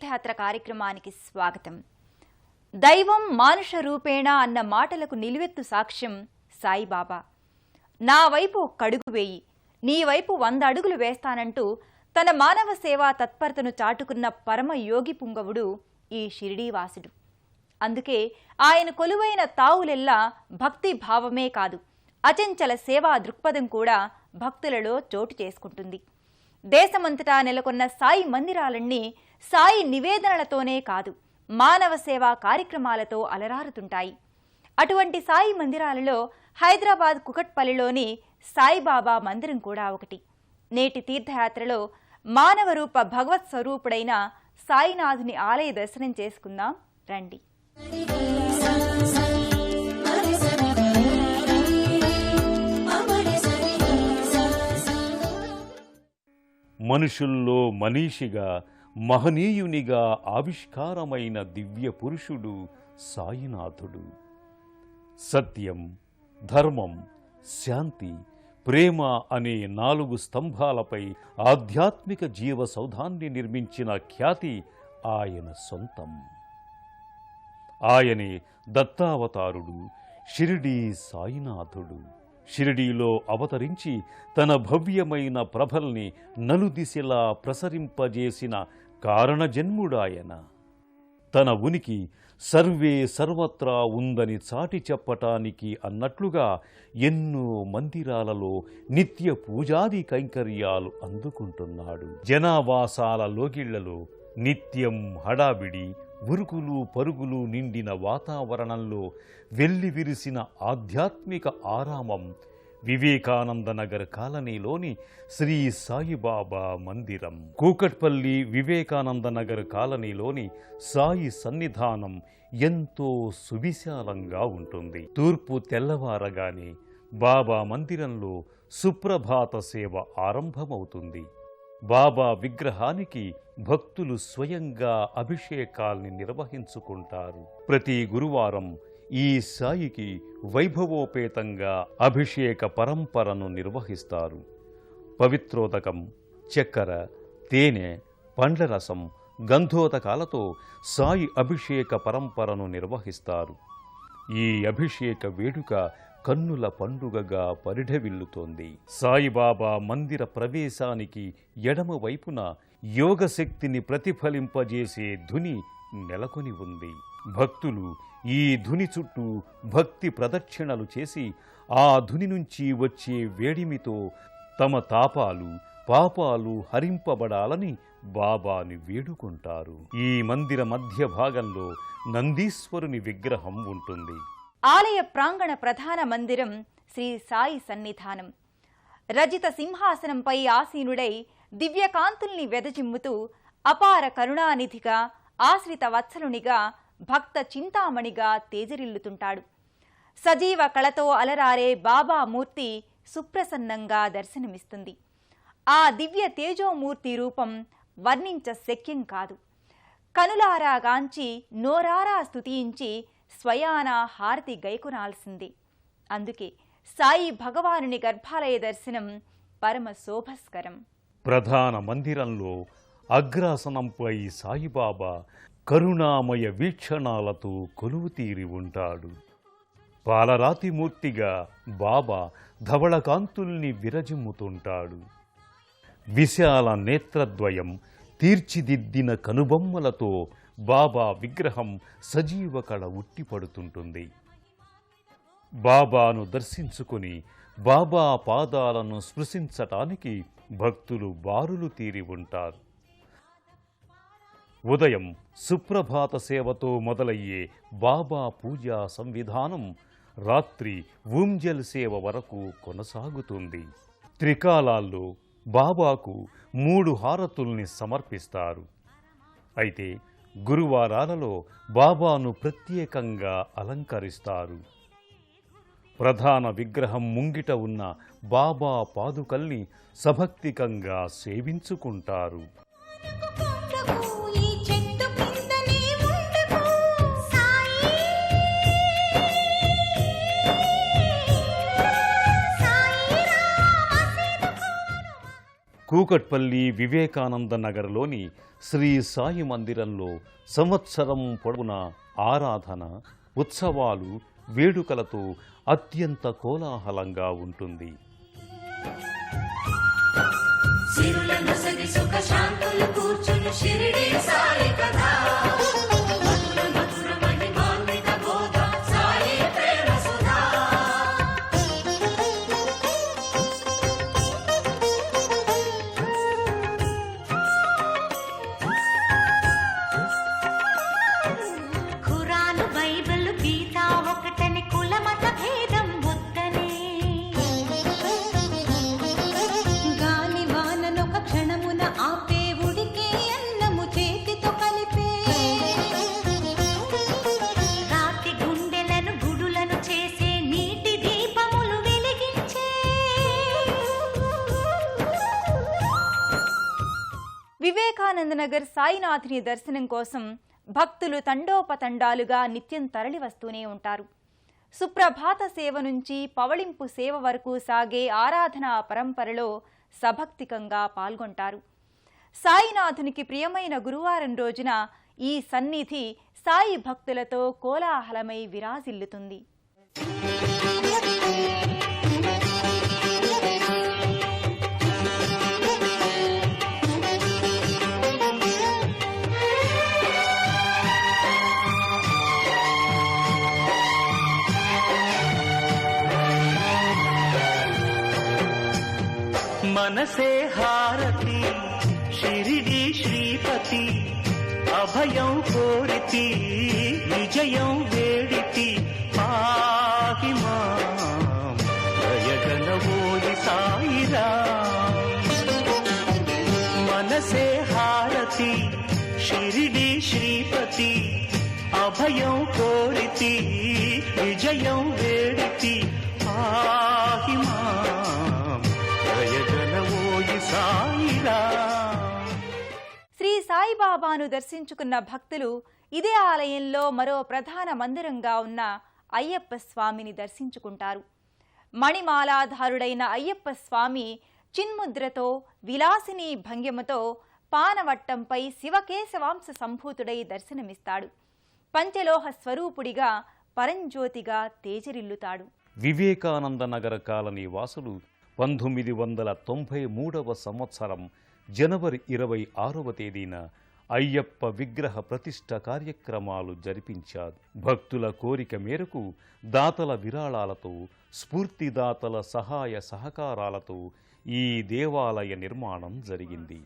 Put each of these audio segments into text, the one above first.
తీర్థయాత్ర కార్యక్రమానికి స్వాగతం. దైవం మానుష రూపేణ అన్న మాటలకు నిలువెత్తు సాక్ష్యం సాయిబాబా. నా వైపు ఒక్కడుగు వేయి, నీ వైపు 100 అడుగులు వేస్తానంటూ తన మానవ సేవా తత్పరతను చాటుకున్న పరమ యోగి పుంగవుడు ఈ షిరిడీవాసుడు. అందుకే ఆయన కొలువైన తావులెల్లా భక్తి భావమే కాదు, అచంచల సేవా దృక్పథం కూడా భక్తులలో చోటు చేసుకుంటుంది. దేశమంతటా నెలకొన్న సాయి మందిరాలన్నీ సాయి నివేదనలతోనే కాదు, మానవ సేవా కార్యక్రమాలతో అలరారుతుంటాయి. అటువంటి సాయి మందిరాలలో హైదరాబాద్ కుకట్పల్లిలోని సాయిబాబా మందిరం కూడా ఒకటి. నేటి తీర్థయాత్రలో మానవ రూప భగవత్ స్వరూపుడైన సాయినాథుని ఆలయ దర్శనం చేసుకుందాం రండి. మనుషుల్లో మనీషిగా మహనీయునిగా ఆవిష్కారమైన దివ్య పురుషుడు సాయినాథుడు. సత్యం, ధర్మం, శాంతి, ప్రేమ అనే 4 స్తంభాలపై ఆధ్యాత్మిక జీవ సౌధాన్ని నిర్మించిన ఖ్యాతి ఆయన సొంతం. ఆయనే దత్తావతారుడు, షిరిడీ సాయినాథుడు. షిరిడీలో అవతరించి తన భవ్యమైన ప్రభల్ని నలుదిశలా ప్రసరింపజేసిన కారణజన్ముడాయన. తన ఉనికి సర్వే సర్వత్రా ఉందని చాటి చెప్పటానికి అన్నట్లుగా ఎన్నో మందిరాలలో నిత్య పూజాది కైంకర్యాలు అందుకుంటున్నాడు. జనావాసాల లోగిళ్లలో నిత్యం హడావిడి, ఉరుకులు పరుగులు నిండిన వాతావరణంలో వెల్లివిరిసిన ఆధ్యాత్మిక ఆరామం వివేకానందనగర్ కాలనీలోని శ్రీ సాయిబాబా మందిరం. కూకట్పల్లి వివేకానందనగర్ కాలనీలోని సాయి సన్నిధానం ఎంతో సువిశాలంగా ఉంటుంది. తూర్పు తెల్లవారగానే బాబా మందిరంలో సుప్రభాత సేవ ఆరంభమవుతుంది. బాబా విగ్రహానికి భక్తులు స్వయంగా అభిషేకాల్ని నిర్వహించుకుంటారు. ప్రతి గురువారం ఈ సాయికి వైభవోపేతంగా అభిషేక పరంపరను నిర్వహిస్తారు. పవిత్రోదకం, చక్కెర, తేనె, పండ్లరసం, గంధోదకాలతో సాయి అభిషేక పరంపరను నిర్వహిస్తారు. ఈ అభిషేక వేడుక కన్నుల పండుగగా పరిఢవిల్లుతోంది. సాయిబాబా మందిర ప్రవేశానికి ఎడమ వైపున యోగశక్తిని ప్రతిఫలింపజేసే ధుని నెలకొని ఉంది. భక్తులు ఈ ధుని చుట్టూ భక్తి ప్రదక్షిణలు చేసి ఆ ధుని నుంచి వచ్చే వేడిమితో తమ తాపాలు, పాపాలు హరింపబడాలని బాబాని వేడుకుంటారు. ఈ మందిర మధ్య భాగంలో నందీశ్వరుని విగ్రహం ఉంటుంది. ఆలయ ప్రాంగణ ప్రధాన మందిరం శ్రీ సాయి సన్నిధానం. రజిత సింహాసనంపై ఆసీనుడై దివ్యకాంతుల్ని వెదజిమ్ముతూ అపార కరుణానిధిగా, ఆశ్రిత వత్సలునిగా, భక్త చింతామణిగా తేజరిల్లుతుంటాడు. సజీవ కళతో అలరారే బాబా మూర్తి సుప్రసన్నంగా దర్శనమిస్తుంది. ఆ దివ్య తేజోమూర్తి రూపం వర్ణించ శక్యం కాదు. కనులారా గాంచి నోరారా స్తుతించి స్వయాన హారతి గైకొనాల్సింది. అందుకే సాయి భగవానుని గర్భాలయ దర్శనం పరమ శోభస్కరం. ప్రధాన మందిరంలో అగ్రాసనంపై సాయిబాబా కరుణామయ వీక్షణాలతో కొలువుతీరి ఉంటాడు. పాలరాతి మూర్తిగా బాబా ధవళకాంతుల్ని విరజిమ్ముతుంటాడు. విశాల నేత్రద్వయం, తీర్చిదిద్దిన కనుబొమ్మలతో బాబా విగ్రహం సజీవ కళ ఉట్టిపడుతుంటుంది. బాబాను దర్శించుకుని బాబా పాదాలను స్పృశించటానికి భక్తులు బారులు తీరి ఉంటారు. ఉదయం సుప్రభాత సేవతో మొదలయ్యే బాబా పూజా సంవిధానం రాత్రి ఊంజల్ సేవ వరకు కొనసాగుతుంది. త్రికాలాల్లో బాబాకు 3 హారతుల్ని సమర్పిస్తారు. అయితే గురువారాలలో బాబాను ప్రత్యేకంగా అలంకరిస్తారు. ప్రధాన విగ్రహం ముంగిట ఉన్న బాబా పాదుకల్ని సభక్తికంగా సేవించుకుంటారు. కూకట్పల్లి వివేకానంద నగర్లోని శ్రీ సాయి మందిరంలో సంవత్సరం పొడవునా ఆరాధన, ఉత్సవాలు, వేడుకలతో అత్యంత కోలాహలంగా ఉంటుంది. వివేకానందనగర్ సాయినాథుని దర్శనం కోసం భక్తులు తండోపతండాలుగా నిత్యం తరలి వస్తూనే ఉంటారు. సుప్రభాత సేవ నుంచి పవళింపు సేవ వరకు సాగే ఆరాధనా పరంపరలో సభక్తికంగా పాల్గొంటారు. సాయినాథునికి ప్రియమైన గురువారం రోజున ఈ సన్నిధి సాయి భక్తులతో కోలాహలమై విరాజిల్లుతుంది. మనసే హారతి షిరిడి శ్రీపతి అభయం కోరితి విజయం వేడితి పాహి మాం దయగనవోయి సాయిరాం. మనసే హారతి షిరిడి శ్రీపతి అభయం కోరితి విజయం వేడితి పాహి మాం దయగనవోయి సాయిరాం. శ్రీ సాయిబాబాను దర్శించుకున్న భక్తులు ఇదే ఆలయంలో మరో ప్రధాన మందిరంగా ఉన్న అయ్యప్ప స్వామిని దర్శించుకుంటారు. మణిమాలాధారుడైన అయ్యప్ప స్వామి చిన్ముద్రతో విలాసిని భంగిమతో పానవట్టంపై శివకేశవాంశ సంభూతుడై దర్శనమిస్తాడు. పంచలోహ స్వరూపుడిగా పరంజ్యోతిగా తేజరిల్లుతాడు. వివేకానంద నగర కాలనీ వాసులు 1993వ సంవత్సరం జనవరి 26వ తేదీన అయ్యప్ప విగ్రహ ప్రతిష్ఠ కార్యక్రమాలు జరిపించారు. భక్తుల కోరిక మేరకు దాతల విరాళాలతో, స్ఫూర్తిదాతల సహాయ సహకారాలతో ఈ దేవాలయ నిర్మాణం జరిగింది.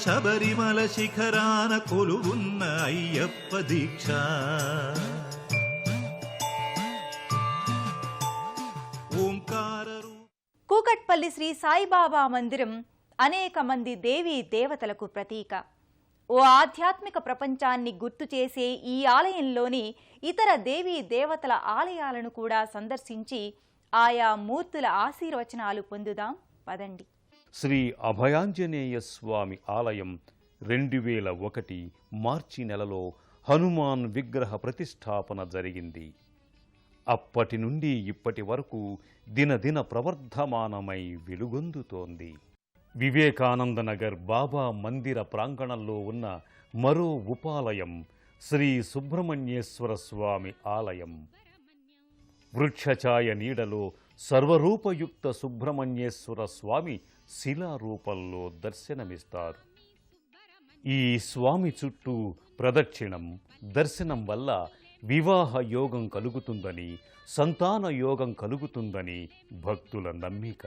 శబరిమల శిఖరాన కొలువున్న అయ్యప్ప దీక్ష కూకట్పల్లి శ్రీ సాయిబాబా మందిరం అనేక మంది దేవీ దేవతలకు ప్రతీక. ఓ ఆధ్యాత్మిక ప్రపంచాన్ని గుర్తు చేసే ఈ ఆలయంలోని ఇతర దేవీ దేవతల ఆలయాలను కూడా సందర్శించి ఆయా మూర్తుల ఆశీర్వచనాలు పొందుదాం పదండి. శ్రీ అభయాంజనేయ స్వామి ఆలయం 2001 మార్చి నెలలో హనుమాన్ విగ్రహ ప్రతిష్టాపన జరిగింది. అప్పటి నుండి ఇప్పటి వరకు దినదిన ప్రవర్ధమానమై వెలుగొందుతోంది. వివేకానందనగర్ బాబా మందిర ప్రాంగణంలో ఉన్న మరో ఉపాలయం శ్రీ సుబ్రహ్మణ్యేశ్వర స్వామి ఆలయం. వృక్షఛాయ నీడలో సర్వరూపయుక్త సుబ్రహ్మణ్యేశ్వర స్వామి శిలారూపంలో దర్శనమిస్తారు. ఈ స్వామి చుట్టూ ప్రదక్షిణం, దర్శనం వల్ల వివాహ యోగం కలుగుతుందని, సంతాన యోగం కలుగుతుందని భక్తుల నమ్మిక.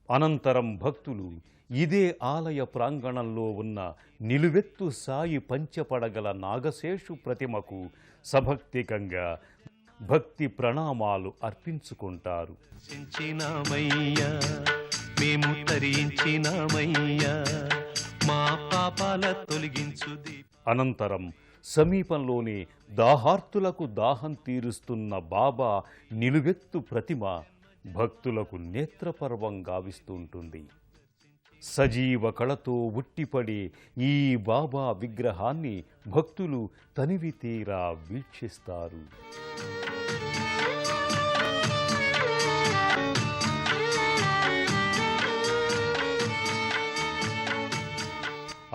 అనంతరం భక్తులు ఇదే ఆలయ ప్రాంగణంలో ఉన్న నిలువెత్తు సాయి పంచపడగల నాగశేషు ప్రతిమకు సభక్తికంగా భక్తి ప్రణామాలు అర్పించుకుంటారు. చించినామయ్యా మేము తరించినామయ్యా మా పాపాల తొలగించు. అనంతరం సమీపంలోని దాహార్తులకు దాహం తీరుస్తున్న బాబా నిలువెత్తు ప్రతిమ భక్తులకు నేత్రపర్వం గావిస్తుంటుంది. సజీవ కళతో ఉట్టిపడే ఈ బాబా విగ్రహాన్ని భక్తులు తనివి తీరా వీక్షిస్తారు.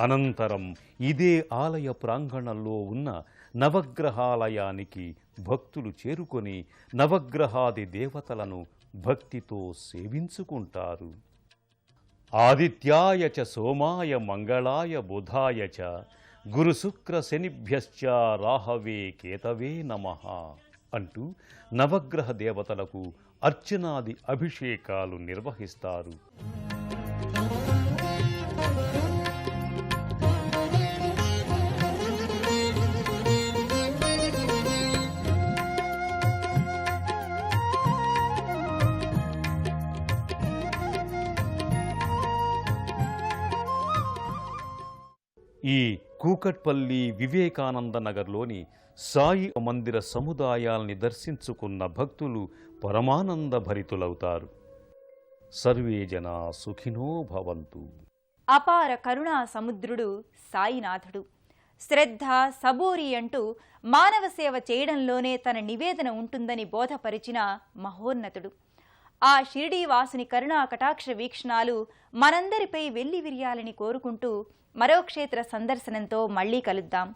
అనంతరం ఇదే ఆలయ ప్రాంగణంలో ఉన్న నవగ్రహాలయానికి భక్తులు చేరుకొని నవగ్రహాది దేవతలను భక్తితో సేవించుకుంటారు. ఆదిత్యాయ చ సోమాయ మంగళాయ బుధాయ చ గురుశుక్ర శనిభ్యశ్చ రాహవే కేతవే నమః అంటూ నవగ్రహ దేవతలకు అర్చనాది అభిషేకాలు నిర్వహిస్తారు. ఈ కూకట్పల్లి వివేకానంద నగర్లోని సాయి మందిర సముదాయాల్ని దర్శించుకున్న భక్తులు పరమానంద భరితులవుతారు. సర్వే జనా సుఖినో భవంతు. అపార కరుణా సముద్రుడు సాయినాథుడు. శ్రద్ధ సబూరి అంటూ మానవ సేవ చేయడంలోనే తన నివేదన ఉంటుందని బోధపరిచిన మహోన్నతుడు. ఆ షిరిడీ వాసుని కరుణా కటాక్ష వీక్షణాలు మనందరిపై వెల్లివిరియాలని కోరుకుంటూ మరో క్షేత్ర సందర్శనంతో మళ్లీ కలుద్దాం.